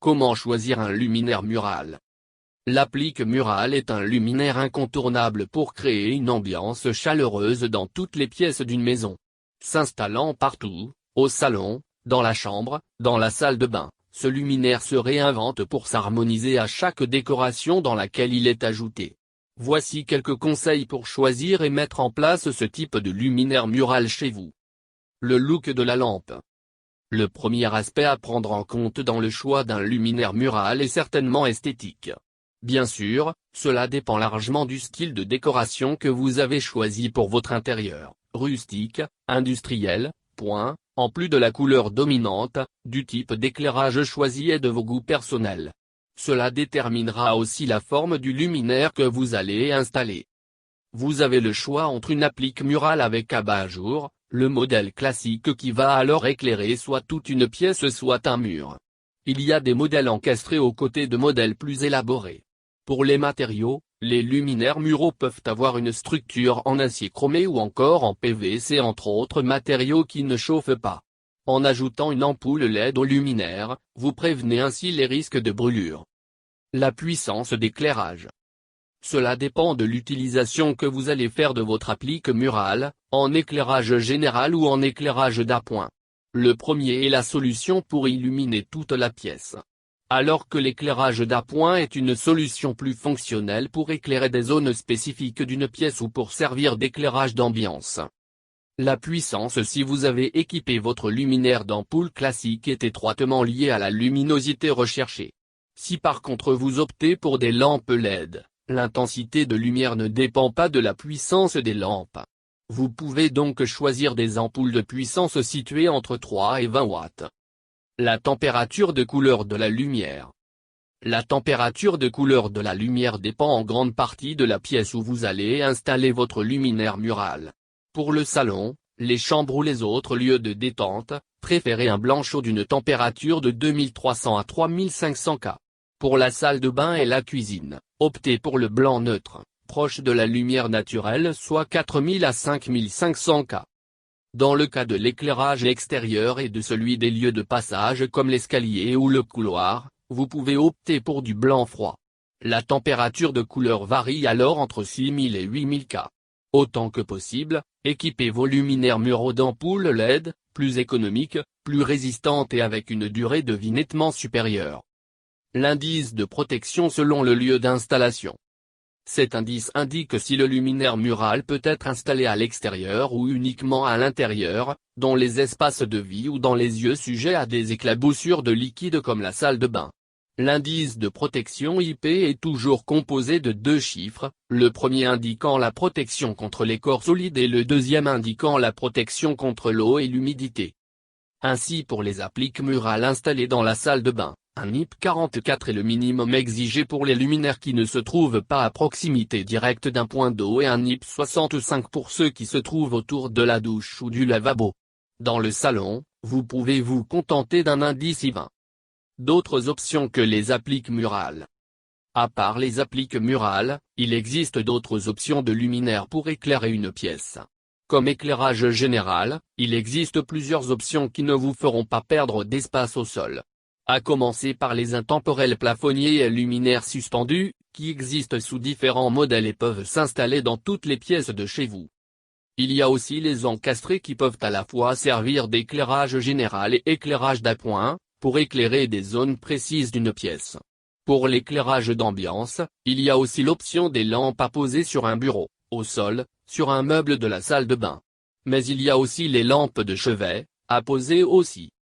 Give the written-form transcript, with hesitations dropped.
Comment choisir un luminaire mural? L'applique mural est un luminaire incontournable pour créer une ambiance chaleureuse dans toutes les pièces d'une maison. S'installant partout, au salon, dans la chambre, dans la salle de bain, ce luminaire se réinvente pour s'harmoniser à chaque décoration dans laquelle il est ajouté. Voici quelques conseils pour choisir et mettre en place ce type de luminaire mural chez vous. Le look de la lampe. Le premier aspect à prendre en compte dans le choix d'un luminaire mural est certainement esthétique. Bien sûr, cela dépend largement du style de décoration que vous avez choisi pour votre intérieur, rustique, industriel, en plus de la couleur dominante, du type d'éclairage choisi et de vos goûts personnels. Cela déterminera aussi la forme du luminaire que vous allez installer. Vous avez le choix entre une applique murale avec abat-jour, le modèle classique qui va alors éclairer soit toute une pièce soit un mur. Il y a des modèles encastrés aux côtés de modèles plus élaborés. Pour les matériaux, les luminaires muraux peuvent avoir une structure en acier chromé ou encore en PVC entre autres matériaux qui ne chauffent pas. En ajoutant une ampoule LED au luminaire, vous prévenez ainsi les risques de brûlure. La puissance d'éclairage. Cela dépend de l'utilisation que vous allez faire de votre applique murale, en éclairage général ou en éclairage d'appoint. Le premier est la solution pour illuminer toute la pièce. Alors que l'éclairage d'appoint est une solution plus fonctionnelle pour éclairer des zones spécifiques d'une pièce ou pour servir d'éclairage d'ambiance. La puissance. Si vous avez équipé votre luminaire d'ampoule classique est étroitement liée à la luminosité recherchée. Si par contre vous optez pour des lampes LED, l'intensité de lumière ne dépend pas de la puissance des lampes. Vous pouvez donc choisir des ampoules de puissance situées entre 3 et 20 watts. La température de couleur de la lumière. La température de couleur de la lumière dépend en grande partie de la pièce où vous allez installer votre luminaire mural. Pour le salon, les chambres ou les autres lieux de détente, préférez un blanc chaud d'une température de 2300 à 3500 K. Pour la salle de bain et la cuisine, optez pour le blanc neutre, proche de la lumière naturelle soit 4000 à 5500 K. Dans le cas de l'éclairage extérieur et de celui des lieux de passage comme l'escalier ou le couloir, vous pouvez opter pour du blanc froid. La température de couleur varie alors entre 6000 et 8000 K. Autant que possible, équipez vos luminaires muraux d'ampoules LED, plus économiques, plus résistantes et avec une durée de vie nettement supérieure. L'indice de protection selon le lieu d'installation. Cet indice indique si le luminaire mural peut être installé à l'extérieur ou uniquement à l'intérieur, dans les espaces de vie ou dans les lieux sujets à des éclaboussures de liquide comme la salle de bain. L'indice de protection IP est toujours composé de deux chiffres, le premier indiquant la protection contre les corps solides et le deuxième indiquant la protection contre l'eau et l'humidité. Ainsi pour les appliques murales installées dans la salle de bain, un IP 44 est le minimum exigé pour les luminaires qui ne se trouvent pas à proximité directe d'un point d'eau et un IP 65 pour ceux qui se trouvent autour de la douche ou du lavabo. Dans le salon, vous pouvez vous contenter d'un indice I20. D'autres options que les appliques murales. À part les appliques murales, il existe d'autres options de luminaires pour éclairer une pièce. Comme éclairage général, il existe plusieurs options qui ne vous feront pas perdre d'espace au sol. À commencer par les intemporels plafonniers et luminaires suspendus, qui existent sous différents modèles et peuvent s'installer dans toutes les pièces de chez vous. Il y a aussi les encastrés qui peuvent à la fois servir d'éclairage général et éclairage d'appoint, pour éclairer des zones précises d'une pièce. Pour l'éclairage d'ambiance, il y a aussi l'option des lampes à poser sur un bureau, au sol, sur un meuble de la salle de bain. Mais il y a aussi les lampes de chevet, à poser aussi.